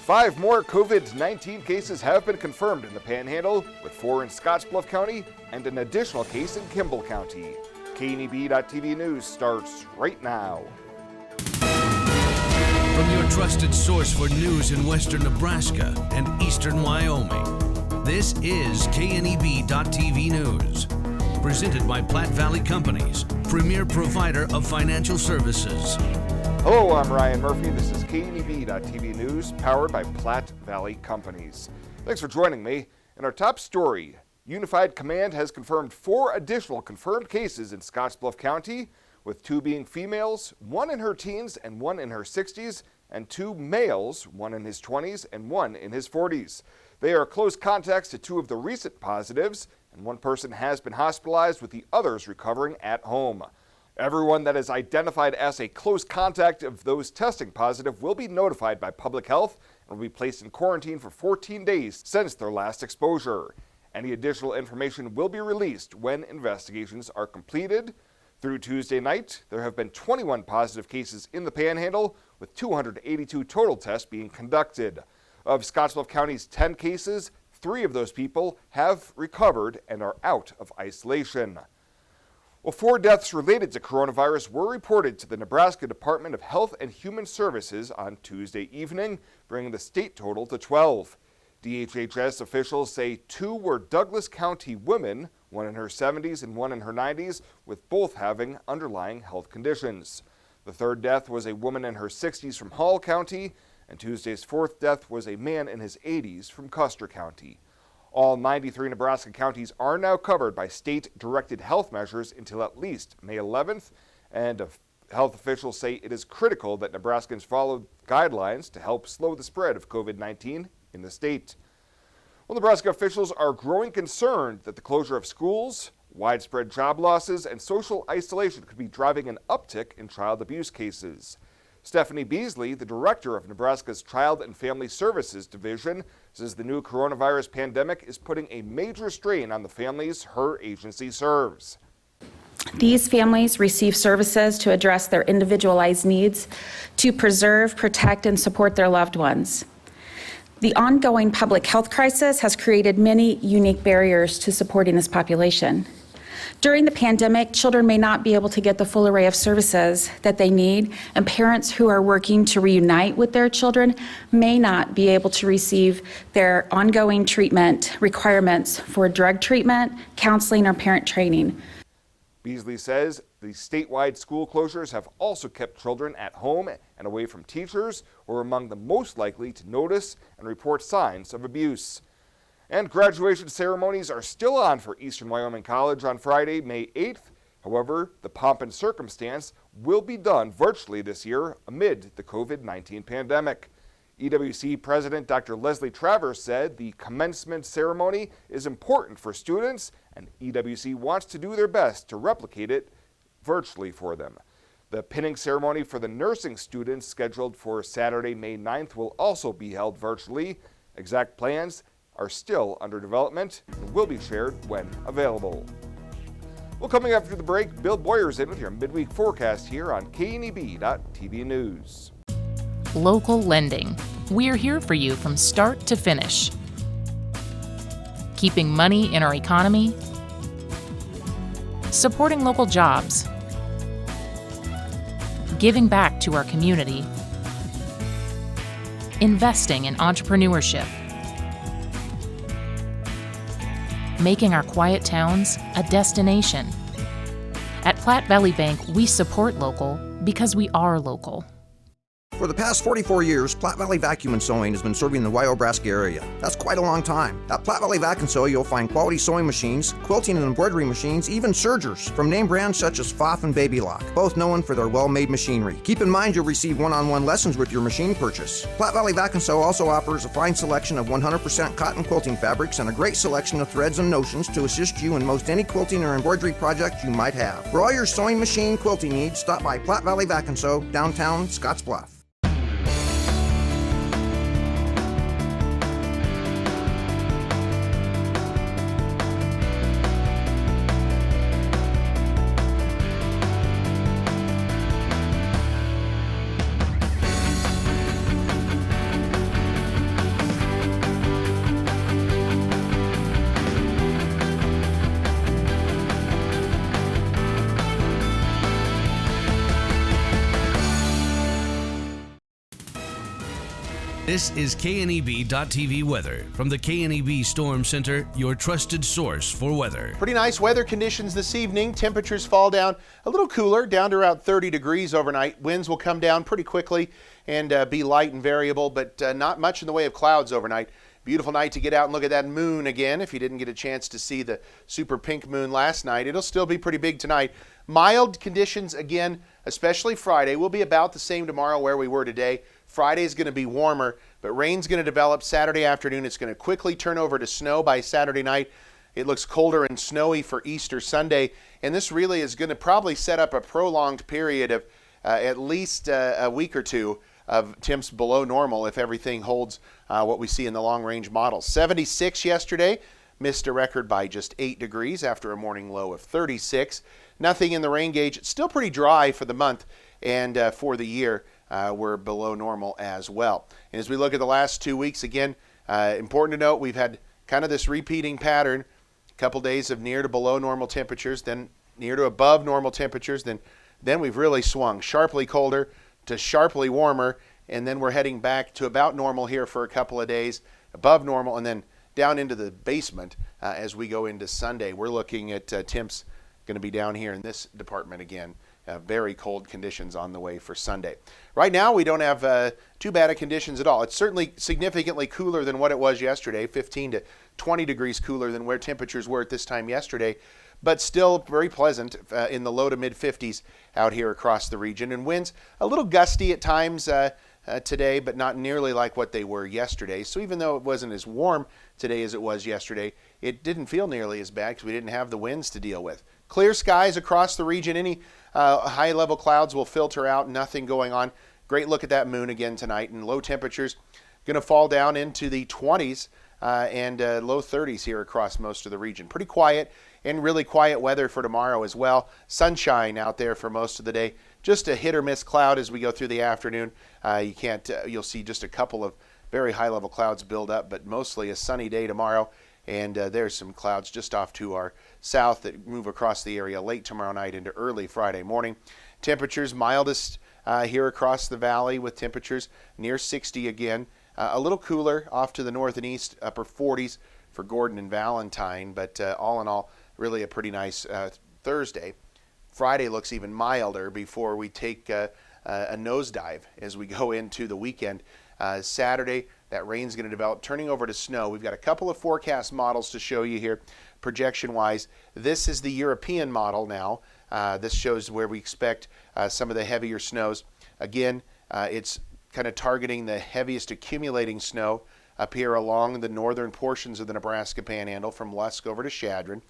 5 more COVID-19 cases have been confirmed in the Panhandle, with 4 in Scotts Bluff County and an additional case in Kimball County. KNEB.TV News starts right now. From your trusted source for news in western Nebraska and eastern Wyoming, this is KNEB.TV News. Presented by Platte Valley Companies, premier provider of financial services. Hello, I'm Ryan Murphy. This is KNEB.TV News, powered by Platte Valley Companies. Thanks for joining me. In our top story, Unified Command has confirmed 4 additional confirmed cases in Scotts Bluff County, with 2 being females, 1 in her teens and 1 in her 60s, and 2 males, 1 in his 20s and 1 in his 40s. They are close contacts to 2 of the recent positives, and 1 person has been hospitalized, with the others recovering at home. Everyone that is identified as a close contact of those testing positive will be notified by public health and will be placed in quarantine for 14 days since their last exposure. Any additional information will be released when investigations are completed. Through Tuesday night, there have been 21 positive cases in the Panhandle, with 282 total tests being conducted. Of Scotts Bluff County's 10 cases, 3 of those people have recovered and are out of isolation. Well, 4 deaths related to coronavirus were reported to the Nebraska Department of Health and Human Services on Tuesday evening, bringing the state total to 12. DHHS officials say 2 were Douglas County women, 1 in her 70s and 1 in her 90s, with both having underlying health conditions. The 3rd death was a woman in her 60s from Hall County, and Tuesday's 4th death was a man in his 80s from Custer County. All 93 Nebraska counties are now covered by state-directed health measures until at least May 11th, and health officials say it is critical that Nebraskans follow guidelines to help slow the spread of COVID-19 in the state. Well, Nebraska officials are growing concerned that the closure of schools, widespread job losses, and social isolation could be driving an uptick in child abuse cases. Stephanie Beasley, the director of Nebraska's Child and Family Services Division, says the new coronavirus pandemic is putting a major strain on the families her agency serves. These families receive services to address their individualized needs to preserve, protect, and support their loved ones. The ongoing public health crisis has created many unique barriers to supporting this population. During the pandemic, children may not be able to get the full array of services that they need, and parents who are working to reunite with their children may not be able to receive their ongoing treatment requirements for drug treatment, counseling, or parent training. Beasley says the statewide school closures have also kept children at home and away from teachers, who are among the most likely to notice and report signs of abuse. And graduation ceremonies are still on for Eastern Wyoming College on Friday, May 8th. However, the pomp and circumstance will be done virtually this year amid the COVID-19 pandemic. EWC President Dr. Leslie Travers said the commencement ceremony is important for students, and EWC wants to do their best to replicate it virtually for them. The pinning ceremony for the nursing students, scheduled for Saturday, May 9th, will also be held virtually. Exact plans are still under development and will be shared when available. Well, coming up after the break, Bill Boyer's in with your midweek forecast here on KNEB.TV News. Local lending. We're here for you from start to finish. Keeping money in our economy, supporting local jobs, giving back to our community, investing in entrepreneurship, making our quiet towns a destination. At Platte Valley Bank, we support local because we are local. For the past 44 years, Platte Valley Vacuum and Sewing has been serving the Wyobraska area. That's quite a long time. At Platte Valley Vac and Sew, you'll find quality sewing machines, quilting and embroidery machines, even sergers from name brands such as Pfaff and Babylock, both known for their well-made machinery. Keep in mind you'll receive one-on-one lessons with your machine purchase. Platte Valley Vac and Sew also offers a fine selection of 100% cotton quilting fabrics and a great selection of threads and notions to assist you in most any quilting or embroidery project you might have. For all your sewing machine quilting needs, stop by Platte Valley Vac and Sew, downtown Scotts Bluff. This is KNEB.TV weather from the KNEB Storm Center, your trusted source for weather. Pretty nice weather conditions this evening. Temperatures fall down a little cooler, down to around 30 degrees overnight. Winds will come down pretty quickly and be light and variable, but not much in the way of clouds overnight. Beautiful night to get out and look at that moon again. If you didn't get a chance to see the super pink moon last night, it'll still be pretty big tonight. Mild conditions again, especially Friday. We'll be about the same tomorrow where we were today. Friday's going to be warmer, but rain's going to develop Saturday afternoon. It's going to quickly turn over to snow by Saturday night. It looks colder and snowy for Easter Sunday, and this really is going to probably set up a prolonged period of at least a week or two of temps below normal if everything holds what we see in the long-range model. 76 yesterday, missed a record by just 8 degrees after a morning low of 36. Nothing in the rain gauge. It's still pretty dry for the month, and for the year, we're below normal as well. And as we look at the last 2 weeks, again, important to note we've had kind of this repeating pattern. A couple days of near to below normal temperatures, then near to above normal temperatures, then we've really swung sharply colder to sharply warmer, and then we're heading back to about normal here for a couple of days, above normal, and then down into the basement as we go into Sunday. We're looking at temps going to be down here in this department again. Very cold conditions on the way for Sunday. Right now, we don't have too bad of conditions at all. It's certainly significantly cooler than what it was yesterday, 15 to 20 degrees cooler than where temperatures were at this time yesterday, but still very pleasant in the low to mid 50s out here across the region. And winds a little gusty at times today, but not nearly like what they were yesterday. So even though it wasn't as warm today as it was yesterday, it didn't feel nearly as bad because we didn't have the winds to deal with. Clear skies across the region. Any high-level clouds will filter out. Nothing going on. Great look at that moon again tonight. And low temperatures going to fall down into the 20s and low 30s here across most of the region. Pretty quiet and really quiet weather for tomorrow as well. Sunshine out there for most of the day. Just a hit or miss cloud as we go through the afternoon. You'll see just a couple of very high-level clouds build up, but mostly a sunny day tomorrow. And there's some clouds just off to our south that move across the area late tomorrow night into early Friday morning. Temperatures mildest here across the valley with temperatures near 60 again. A little cooler off to the north and east, upper 40s for Gordon and Valentine. But all in all, really a pretty nice Thursday. Friday looks even milder before we take a nosedive as we go into the weekend. Saturday, that rain's going to develop, turning over to snow. We've got a couple of forecast models to show you here, projection-wise. This is the European model now. This shows where we expect some of the heavier snows. Again, it's kind of targeting the heaviest accumulating snow up here along the northern portions of the Nebraska Panhandle from Lusk over to Chadron,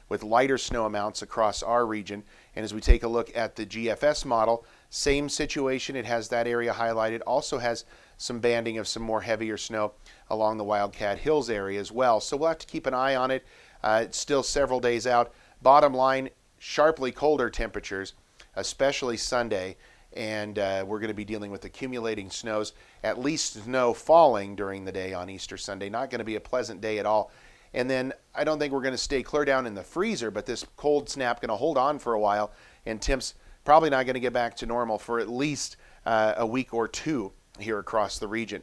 with lighter snow amounts across our region. And as we take a look at the GFS model, same situation. It has that area highlighted. Also has some banding of some more heavier snow along the Wildcat Hills area as well. So we'll have to keep an eye on it. It's still several days out. Bottom line, sharply colder temperatures, especially Sunday. And we're going to be dealing with accumulating snows, at least snow falling during the day on Easter Sunday. Not going to be a pleasant day at all. And then I don't think we're going to stay clear down in the freezer, but this cold snap going to hold on for a while, and temps probably not going to get back to normal for at least a week or two here across the region.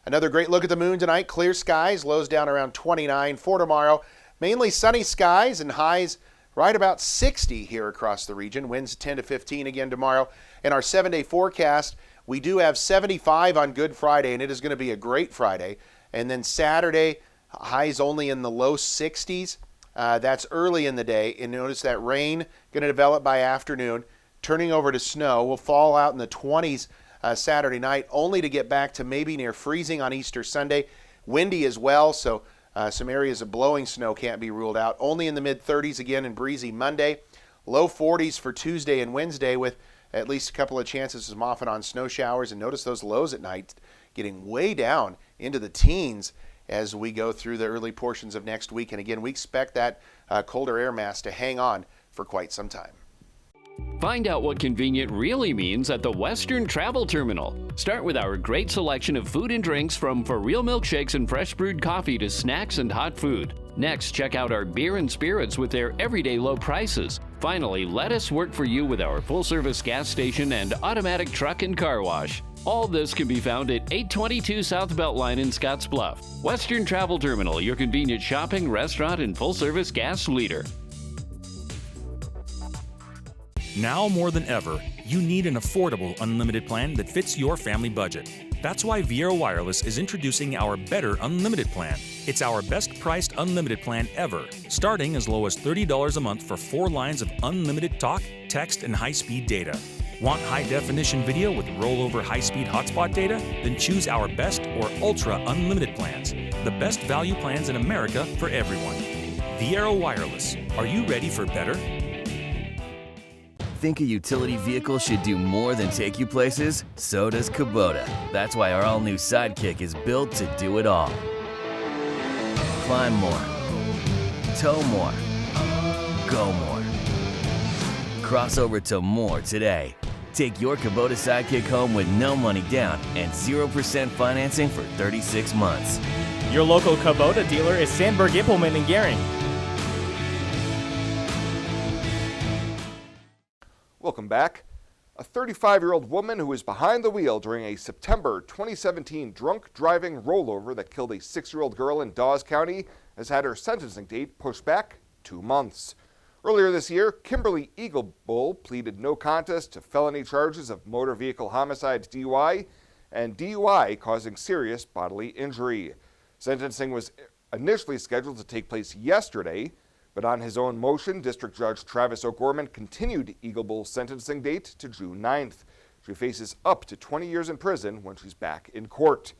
Another great look at the moon tonight. Clear skies, lows down around 29 for tomorrow. Mainly sunny skies and highs right about 60 here across the region. Winds 10 to 15 again tomorrow. In our 7-day forecast, we do have 75 on Good Friday, and it is going to be a great Friday. And then Saturday, highs only in the low 60s. That's early in the day. And notice that rain going to develop by afternoon, turning over to snow. Will fall out in the 20s Saturday night, only to get back to maybe near freezing on Easter Sunday. Windy as well, so some areas of blowing snow can't be ruled out. Only in the mid-30s again and breezy Monday. Low 40s for Tuesday and Wednesday with at least a couple of chances of off and on snow showers. And notice those lows at night getting way down into the teens as we go through the early portions of next week. And again, we expect that colder air mass to hang on for quite some time. Find out what convenient really means at the Western Travel Terminal. Start with our great selection of food and drinks, from for real milkshakes and fresh brewed coffee to snacks and hot food. Next, check out our beer and spirits with their everyday low prices. Finally, let us work for you with our full-service gas station and automatic truck and car wash. All this can be found at 822 South Beltline in Scotts Bluff. Western Travel Terminal, your convenient shopping, restaurant, and full-service gas leader. Now more than ever, you need an affordable unlimited plan that fits your family budget. That's why Viera Wireless is introducing our Better Unlimited plan. It's our best priced unlimited plan ever, starting as low as $30 a month for 4 lines of unlimited talk, text, and high-speed data. Want high-definition video with rollover high-speed hotspot data? Then choose our best or ultra unlimited plans, the best value plans in America for everyone. Viera Wireless. Are you ready for better? Think a utility vehicle should do more than take you places? So does Kubota. That's why our all-new Sidekick is built to do it all. Climb more, tow more, go more. Cross over to more today. Take your Kubota Sidekick home with no money down and 0% financing for 36 months. Your local Kubota dealer is Sandberg Implement in Gering. Welcome back. A 35-year-old woman who was behind the wheel during a September 2017 drunk driving rollover that killed a 6-year-old girl in Dawes County has had her sentencing date pushed back 2 months. Earlier this year, Kimberly Eaglebull pleaded no contest to felony charges of motor vehicle homicide DUI and DUI causing serious bodily injury. Sentencing was initially scheduled to take place yesterday, but on his own motion, District Judge Travis O'Gorman continued Eaglebull's sentencing date to June 9th. She faces up to 20 years in prison when she's back in court.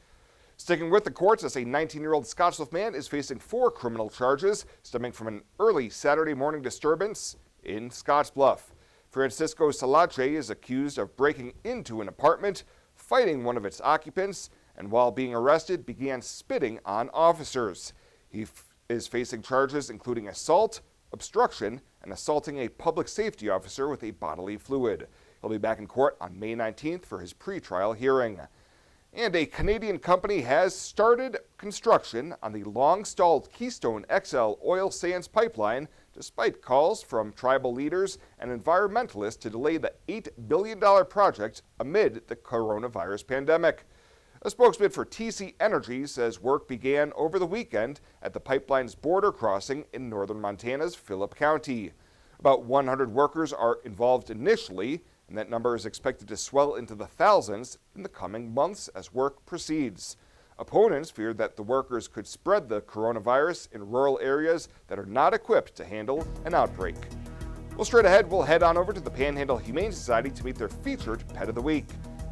Sticking with the courts, as a 19-year-old Scotts Bluff man is facing 4 criminal charges stemming from an early Saturday morning disturbance in Scotts Bluff. Francisco Salache is accused of breaking into an apartment, fighting one of its occupants, and while being arrested, began spitting on officers. He is facing charges including assault, obstruction, and assaulting a public safety officer with a bodily fluid. He'll be back in court on May 19th for his pretrial hearing. And a Canadian company has started construction on the long-stalled Keystone XL oil sands pipeline, despite calls from tribal leaders and environmentalists to delay the $8 billion project amid the coronavirus pandemic. A spokesman for TC Energy says work began over the weekend at the pipeline's border crossing in northern Montana's Phillip County. About 100 workers are involved initially, and that number is expected to swell into the thousands in the coming months as work proceeds. Opponents feared that the workers could spread the coronavirus in rural areas that are not equipped to handle an outbreak. Well, straight ahead, we'll head on over to the Panhandle Humane Society to meet their featured Pet of the Week.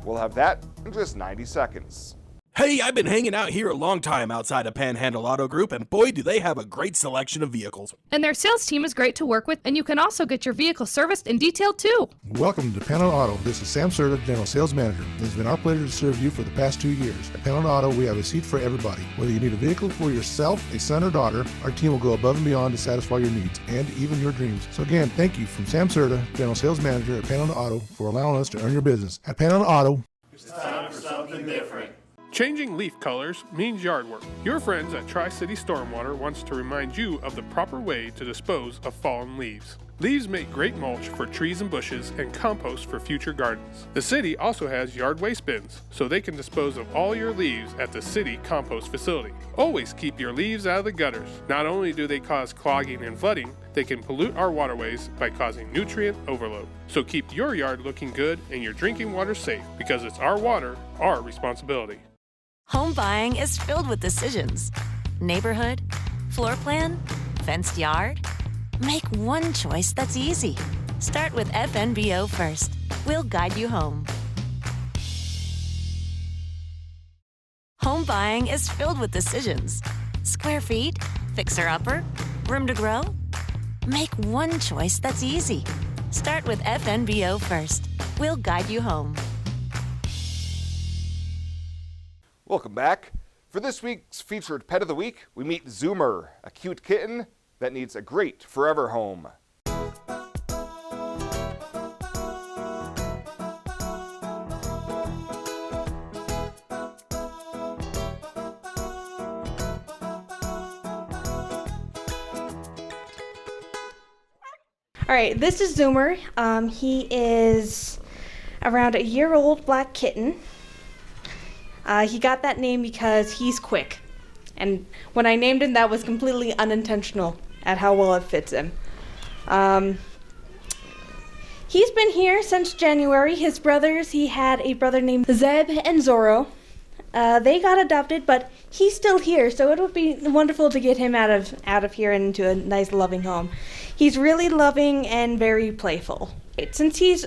We'll have that in just 90 seconds. Hey, I've been hanging out here a long time outside of Panhandle Auto Group, and boy, do they have a great selection of vehicles. And their sales team is great to work with, and you can also get your vehicle serviced and detailed too. Welcome to Panhandle Auto. This is Sam Serta, General Sales Manager. It has been our pleasure to serve you for the past 2 years. At Panhandle Auto, we have a seat for everybody. Whether you need a vehicle for yourself, a son or daughter, our team will go above and beyond to satisfy your needs and even your dreams. So again, thank you from Sam Serta, General Sales Manager at Panhandle Auto, for allowing us to earn your business. At Panhandle Auto, it's time for something different. Changing leaf colors means yard work. Your friends at Tri-City Stormwater wants to remind you of the proper way to dispose of fallen leaves. Leaves make great mulch for trees and bushes and compost for future gardens. The city also has yard waste bins, so they can dispose of all your leaves at the city compost facility. Always keep your leaves out of the gutters. Not only do they cause clogging and flooding, they can pollute our waterways by causing nutrient overload. So keep your yard looking good and your drinking water safe, because it's our water, our responsibility. Home buying is filled with decisions. Neighborhood, floor plan, fenced yard. Make one choice that's easy. Start with FNBO first. We'll guide you home. Home buying is filled with decisions. Square feet, fixer-upper, room to grow. Make one choice that's easy. Start with FNBO first. We'll guide you home. Welcome back. For this week's featured Pet of the Week, we meet Zoomer, a cute kitten that needs a great forever home. All right, this is Zoomer. He is around a year-old black kitten. He got that name because he's quick. And when I named him, that was completely unintentional at how well it fits him. He's been here since January. His brothers, he had a brother named Zeb and Zorro. They got adopted, but he's still here, so it would be wonderful to get him out of here and into a nice, loving home. He's really loving and very playful. Since he's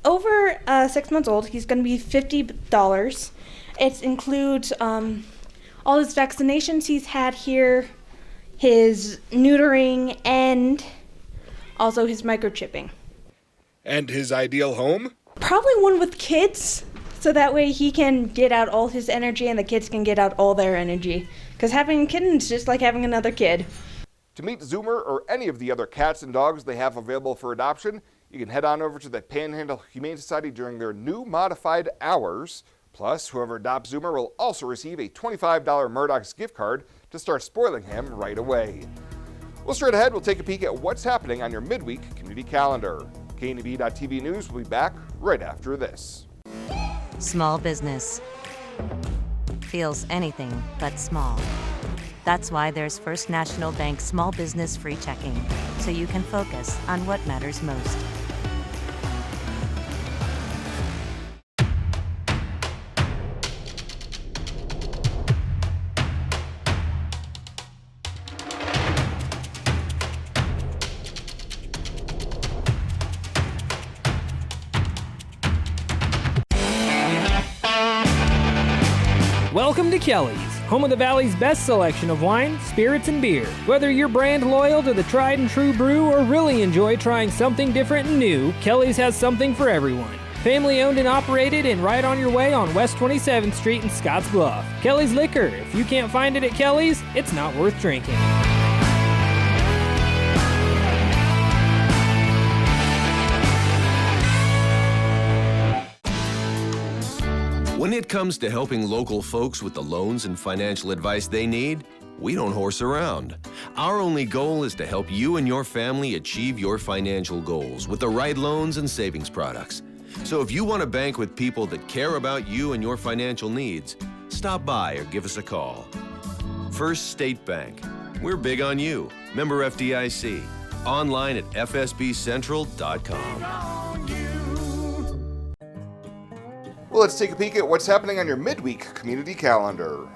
over 6 months old, he's going to be $50. It includes all his vaccinations he's had here, his neutering, and also his microchipping. And his ideal home? Probably one with kids, so that way he can get out all his energy and the kids can get out all their energy. Because having a kitten is just like having another kid. To meet Zoomer or any of the other cats and dogs they have available for adoption, you can head on over to the Panhandle Humane Society during their new modified hours. Plus, whoever adopts Zoomer will also receive a $25 Murdoch's gift card to start spoiling him right away. Well, straight ahead, we'll take a peek at what's happening on your midweek community calendar. KNEB.TV News will be back right after this. Small business feels anything but small. That's why there's First National Bank Small Business Free Checking, so you can focus on what matters most. Welcome to Kelly's, home of the Valley's best selection of wine, spirits, and beer. Whether you're brand loyal to the tried and true brew or really enjoy trying something different and new, Kelly's has something for everyone. Family owned and operated and right on your way on West 27th Street in Scotts Bluff. Kelly's Liquor. If you can't find it at Kelly's, it's not worth drinking. When it comes to helping local folks with the loans and financial advice they need, we don't horse around. Our only goal is to help you and your family achieve your financial goals with the right loans and savings products. So if you want to bank with people that care about you and your financial needs, stop by or give us a call. First State Bank. We're big on you. Member FDIC. Online at fsbcentral.com. Well, let's take a peek at what's happening on your midweek community calendar.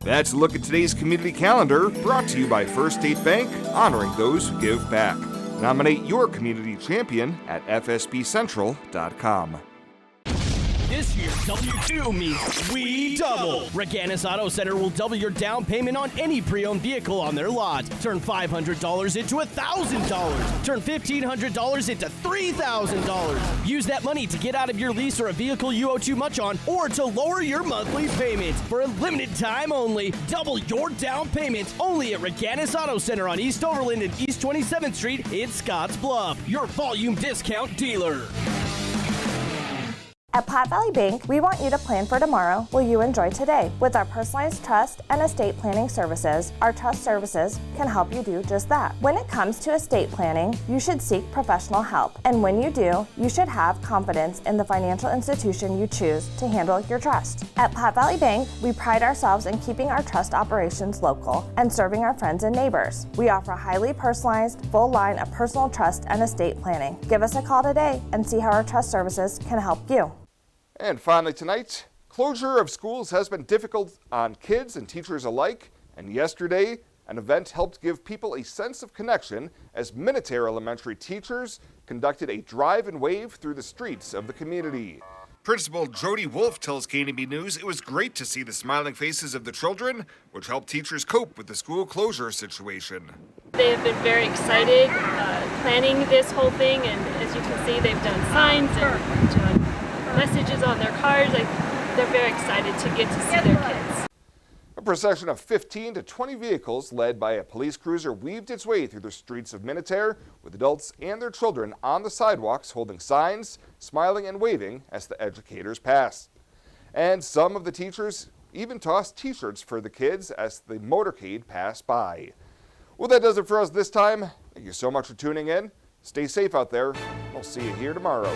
That's a look at today's community calendar, brought to you by First State Bank, honoring those who give back. Nominate your community champion at fsbcentral.com. This year, W2 means we double. Reganis Auto Center will double your down payment on any pre-owned vehicle on their lot. Turn $500 into $1,000. Turn $1,500 into $3,000. Use that money to get out of your lease or a vehicle you owe too much on, or to lower your monthly payments. For a limited time only, double your down payment only at Reganis Auto Center on East Overland and East 27th Street in Scotts Bluff, your volume discount dealer. At Platte Valley Bank, we want you to plan for tomorrow while you enjoy today. With our personalized trust and estate planning services, our trust services can help you do just that. When it comes to estate planning, you should seek professional help. And when you do, you should have confidence in the financial institution you choose to handle your trust. At Platte Valley Bank, we pride ourselves in keeping our trust operations local and serving our friends and neighbors. We offer a highly personalized, full line of personal trust and estate planning. Give us a call today and see how our trust services can help you. And finally tonight, closure of schools has been difficult on kids and teachers alike, and yesterday, an event helped give people a sense of connection as Minatare Elementary teachers conducted a drive and wave through the streets of the community. Principal Jody Wolf tells KNB News it was great to see the smiling faces of the children, which helped teachers cope with the school closure situation. They have been very excited planning this whole thing, and as you can see, they've done signs and done messages on their cars. They're very excited to get to see their kids. A procession of 15 to 20 vehicles led by a police cruiser weaved its way through the streets of Minatare, with adults and their children on the sidewalks holding signs, smiling and waving as the educators passed. And some of the teachers even tossed t-shirts for the kids as the motorcade passed by. Well, that does it for us this time. Thank you so much for tuning in. Stay safe out there. We'll see you here tomorrow.